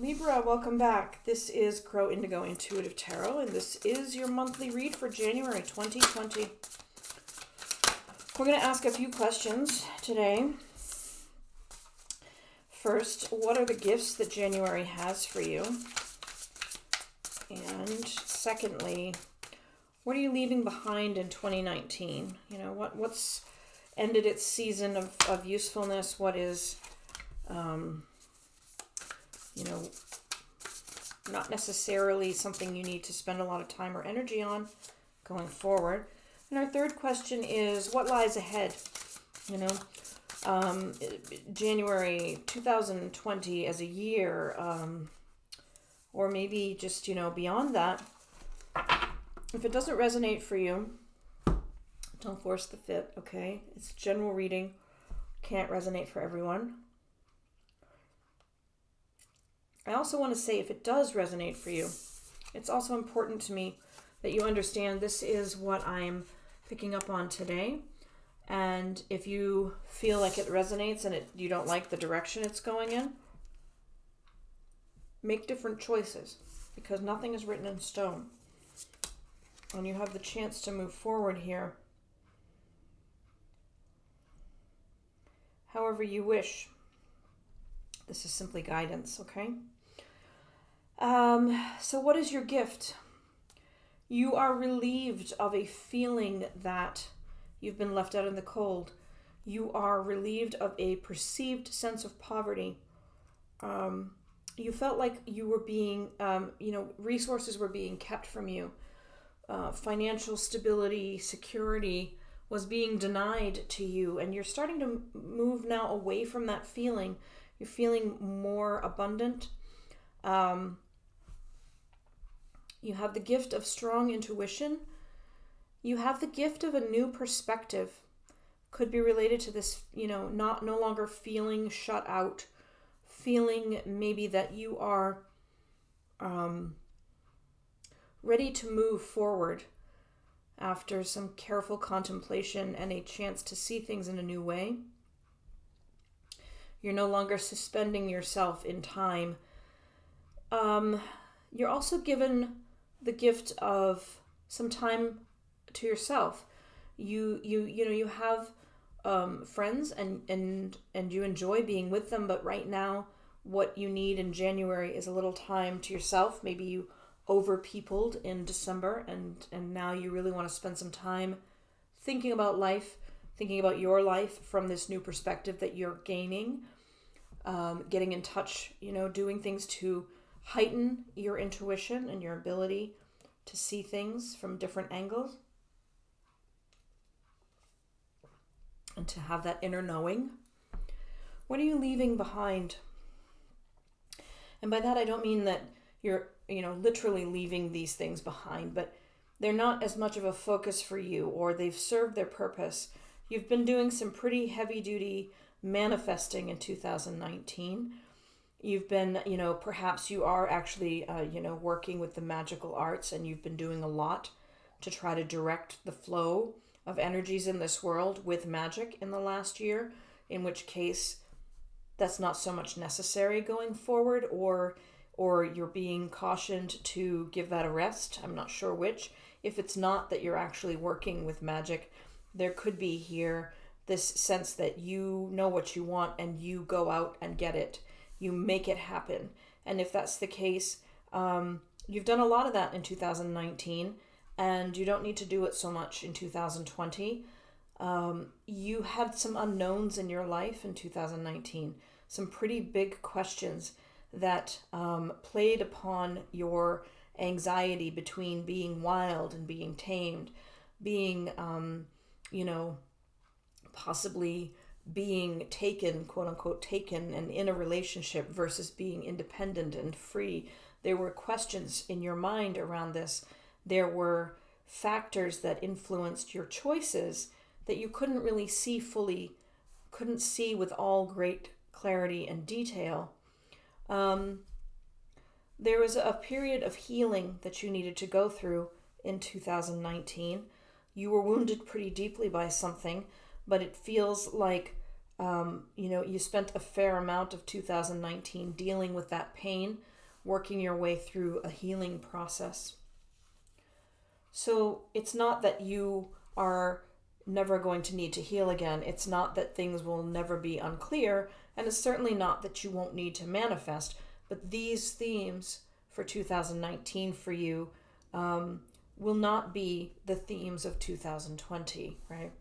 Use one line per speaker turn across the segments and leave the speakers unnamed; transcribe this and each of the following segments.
Libra, welcome back. This is Crow Indigo Intuitive Tarot, and this is your monthly read for January 2020. We're going to ask a few questions today. First, what are the gifts that January has for you? And secondly, what are you leaving behind in 2019? You know, what's ended its season of usefulness? What is, not necessarily something you need to spend a lot of time or energy on going forward. And our third question is, what lies ahead? January 2020 as a year, or maybe just, beyond that. If it doesn't resonate for you, don't force the fit, okay? It's general reading. Can't resonate for everyone. I also want to say, if it does resonate for you, it's also important to me that you understand this is what I'm picking up on today. And if you feel like it resonates and you don't like the direction it's going in, make different choices, because nothing is written in stone. And you have the chance to move forward here however you wish. This is simply guidance, okay? So what is your gift? You are relieved of a feeling that you've been left out in the cold. You are relieved of a perceived sense of poverty. You felt like you were being, resources were being kept from you. Financial stability, security was being denied to you, and you're starting to move now away from that feeling. You're feeling more abundant. You have the gift of strong intuition. You have the gift of a new perspective. Could be related to this, no longer feeling shut out, feeling maybe that you are ready to move forward after some careful contemplation and a chance to see things in a new way. You're no longer suspending yourself in time. You're also given the gift of some time to yourself. You have friends and you enjoy being with them, but right now what you need in January is a little time to yourself. Maybe you over-peopled in December and now you really want to spend some time thinking about life, thinking about your life from this new perspective that you're gaining, getting in touch, doing things to heighten your intuition and your ability to see things from different angles and to have that inner knowing. What are you leaving behind? And by that, I don't mean that you're, literally leaving these things behind, but they're not as much of a focus for you, or they've served their purpose. You've been doing some pretty heavy-duty manifesting in 2019. You've been, perhaps you are actually, working with the magical arts, and you've been doing a lot to try to direct the flow of energies in this world with magic in the last year, in which case that's not so much necessary going forward, or you're being cautioned to give that a rest. I'm not sure which. If it's not that you're actually working with magic, there could be here this sense that you know what you want and you go out and get it. You make it happen. And if that's the case, you've done a lot of that in 2019, and you don't need to do it so much in 2020. You had some unknowns in your life in 2019, some pretty big questions that played upon your anxiety between being wild and being tamed, being, possibly being taken, quote unquote, taken and in a relationship versus being independent and free. There were questions in your mind around this. There were factors that influenced your choices that you couldn't really see fully, couldn't see with all great clarity and detail. There was a period of healing that you needed to go through in 2019. You were wounded pretty deeply by something, but it feels like You spent a fair amount of 2019 dealing with that pain, working your way through a healing process. So it's not that you are never going to need to heal again. It's not that things will never be unclear, and it's certainly not that you won't need to manifest. But these themes for 2019 for you will not be the themes of 2020, right?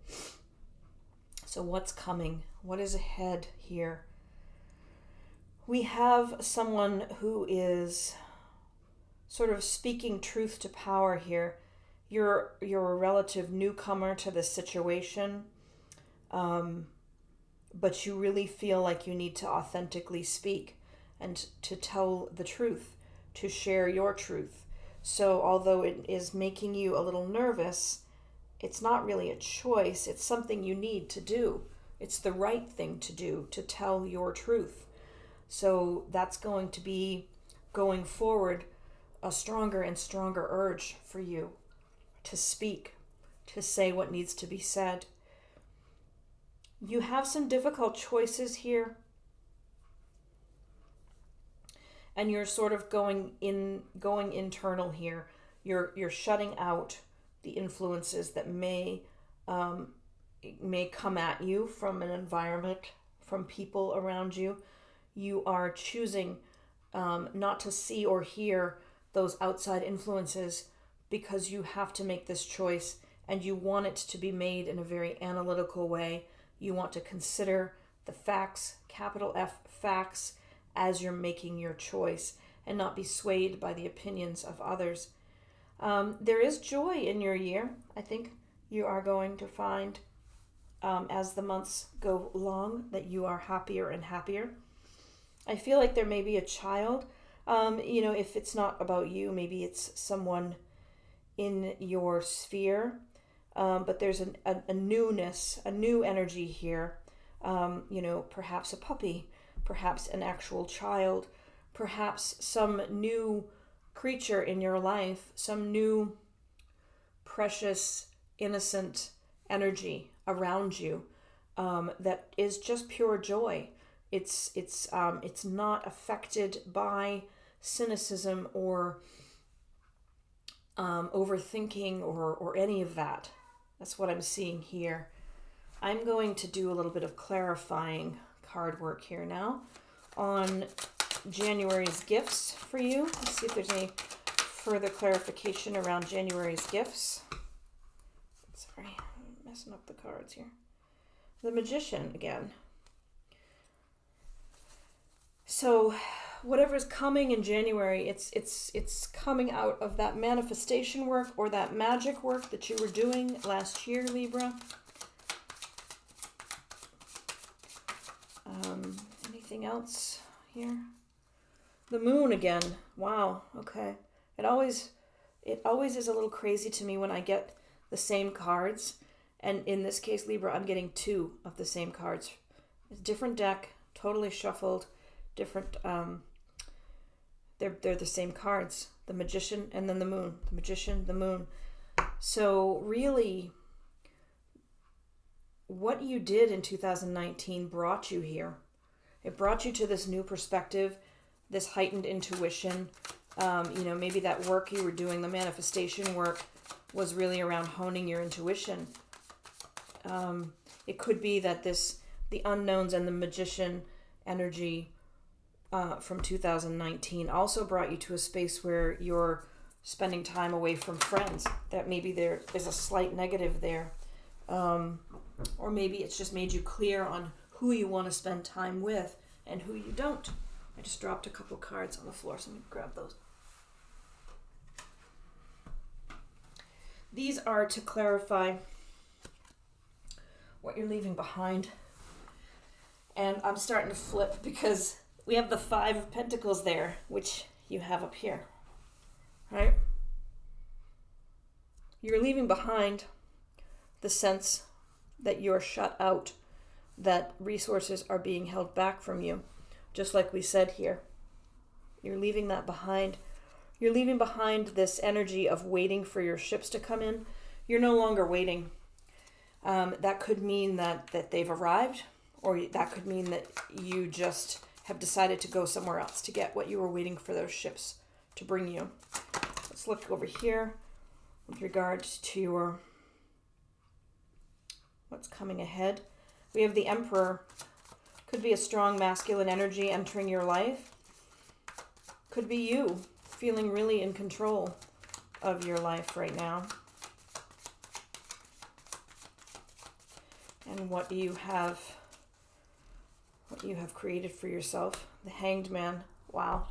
So what's coming? What is ahead here? We have someone who is sort of speaking truth to power here. You're a relative newcomer to this situation, but you really feel like you need to authentically speak and to tell the truth, to share your truth. So although it is making you a little nervous, it's not really a choice. It's something you need to do. It's the right thing to do, to tell your truth. So that's going to be, going forward, a stronger and stronger urge for you to speak, to say what needs to be said. You have some difficult choices here, and you're sort of going internal here. You're shutting out the influences that may come at you from an environment, from people around you. You are choosing not to see or hear those outside influences because you have to make this choice, and you want it to be made in a very analytical way. You want to consider the facts, capital F facts, as you're making your choice, and not be swayed by the opinions of others. There is joy in your year. I think you are going to find, as the months go along, that you are happier and happier. I feel like there may be a child. If it's not about you, maybe it's someone in your sphere. But there's a newness, a new energy here. Perhaps a puppy, perhaps an actual child, perhaps some new creature in your life, some new precious, innocent energy around you that is just pure joy. It's not affected by cynicism or overthinking or any of that. That's what I'm seeing here. I'm going to do a little bit of clarifying card work here now on January's gifts for you. Let's see if there's any further clarification around January's gifts. Sorry, I'm messing up the cards here. The Magician again. So whatever's coming in January, it's coming out of that manifestation work or that magic work that you were doing last year, Libra. Anything else here? The Moon again. Wow. Okay. It always is a little crazy to me when I get the same cards, and in this case, Libra, I'm getting two of the same cards. It's a different deck, totally shuffled, different. They're the same cards. The Magician and then the Moon. The Magician, the Moon. So really, what you did in 2019 brought you here. It brought you to this new perspective, this heightened intuition. Maybe that work you were doing, the manifestation work, was really around honing your intuition. It could be that the unknowns and the Magician energy from 2019 also brought you to a space where you're spending time away from friends, that maybe there is a slight negative there. Or maybe it's just made you clear on who you want to spend time with and who you don't. I just dropped a couple cards on the floor, so let me grab those. These are to clarify what you're leaving behind. And I'm starting to flip because we have the Five of Pentacles there, which you have up here, right? You're leaving behind the sense that you're shut out, that resources are being held back from you, just like we said here. You're leaving that behind. You're leaving behind this energy of waiting for your ships to come in. You're no longer waiting. That could mean that they've arrived, Or that could mean that you just have decided to go somewhere else to get what you were waiting for those ships to bring you. Let's look over here with regard to your what's coming ahead. We have the Emperor. Could be a strong masculine energy entering your life. Could be you feeling really in control of your life right now. And what you have created for yourself. The Hanged Man. Wow.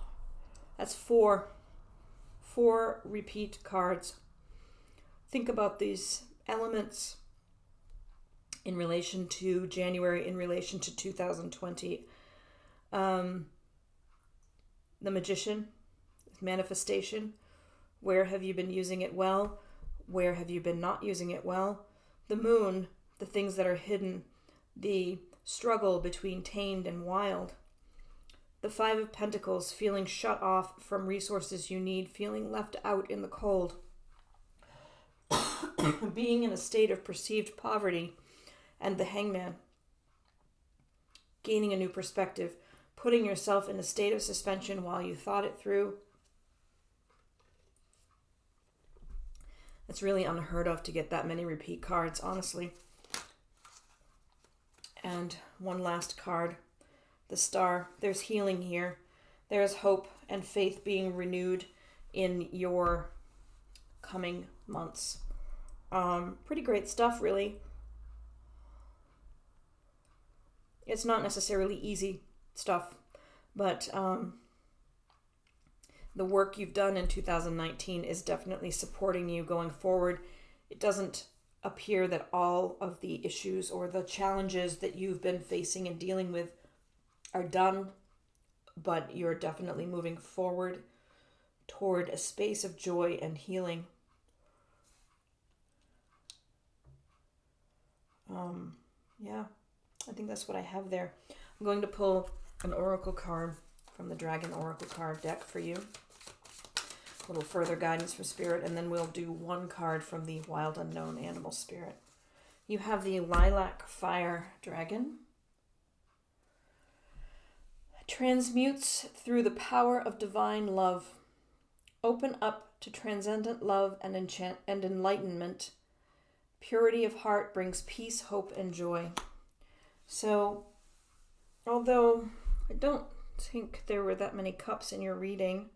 That's four repeat cards. Think about these elements in relation to January, in relation to 2020. The Magician, manifestation. Where have you been using it well? Where have you been not using it well? The Moon, the things that are hidden. The struggle between tamed and wild. The Five of Pentacles, feeling shut off from resources you need, feeling left out in the cold. Being in a state of perceived poverty. And the Hangman, gaining a new perspective, putting yourself in a state of suspension while you thought it through. It's really unheard of to get that many repeat cards, honestly. And one last card, the Star. There's healing here. There's hope and faith being renewed in your coming months. Pretty great stuff, really. It's not necessarily easy stuff, but the work you've done in 2019 is definitely supporting you going forward. It doesn't appear that all of the issues or the challenges that you've been facing and dealing with are done, but you're definitely moving forward toward a space of joy and healing. Yeah. I think that's what I have there. I'm going to pull an oracle card from the Dragon Oracle card deck for you. A little further guidance from Spirit, and then we'll do one card from the Wild Unknown Animal Spirit. You have the Lilac Fire Dragon. Transmutes through the power of divine love. Open up to transcendent love and enlightenment. Purity of heart brings peace, hope, and joy. So, although I don't think there were that many cups in your reading,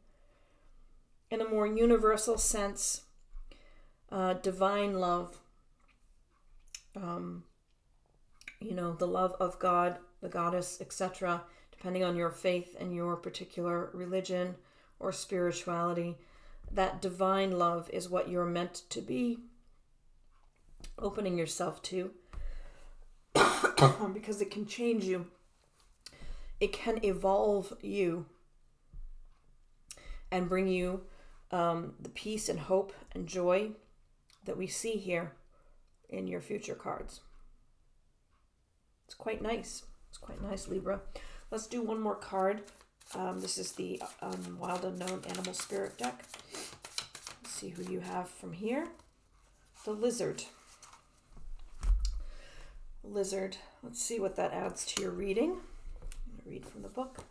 in a more universal sense, divine love, the love of God, the goddess, etc., depending on your faith and your particular religion or spirituality, that divine love is what you're meant to be opening yourself to. Because it can change you. It can evolve you and bring you the peace and hope and joy that we see here in your future cards. It's quite nice. It's quite nice, Libra. Let's do one more card. This is the Wild Unknown Animal Spirit deck. Let's see who you have from here. The Lizard. Lizard. Let's see what that adds to your reading. I'm going to read from the book.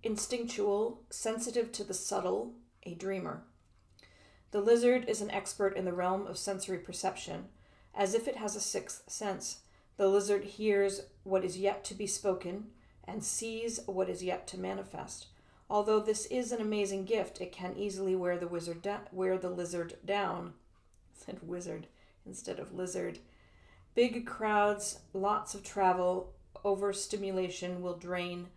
Instinctual, sensitive to the subtle, a dreamer. The lizard is an expert in the realm of sensory perception. As if it has a sixth sense, the lizard hears what is yet to be spoken and sees what is yet to manifest. Although this is an amazing gift, it can easily wear the lizard down. I said wizard instead of lizard. Big crowds, lots of travel, overstimulation will drain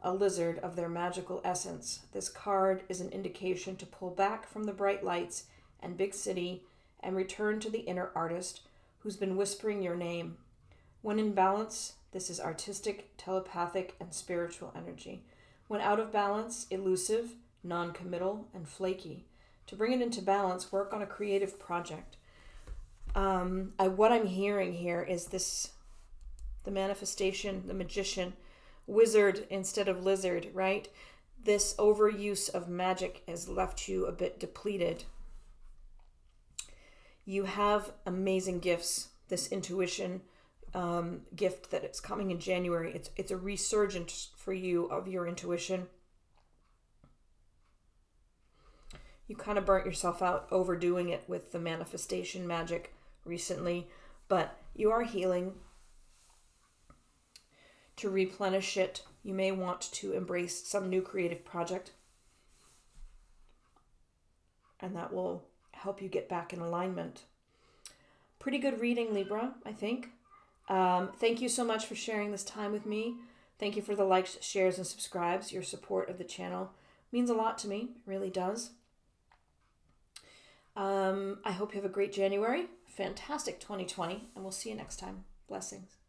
a lizard of their magical essence. This card is an indication to pull back from the bright lights and big city and return to the inner artist who's been whispering your name. When in balance, this is artistic, telepathic, and spiritual energy. When out of balance, elusive, non-committal, and flaky. To bring it into balance, work on a creative project. What I'm hearing here is the manifestation, the magician, wizard instead of lizard, right? This overuse of magic has left you a bit depleted. You have amazing gifts this intuition gift that it's coming in January. It's a resurgence for you of your intuition. You kind of burnt yourself out overdoing it with the manifestation magic recently, but you are healing. To replenish it, you may want to embrace some new creative project, and that will help you get back in alignment. Pretty good reading, Libra, I think. Thank you so much for sharing this time with me. Thank you for the likes, shares, and subscribes. Your support of the channel means a lot to me. It really does. I hope you have a great January, fantastic 2020, and we'll see you next time. Blessings.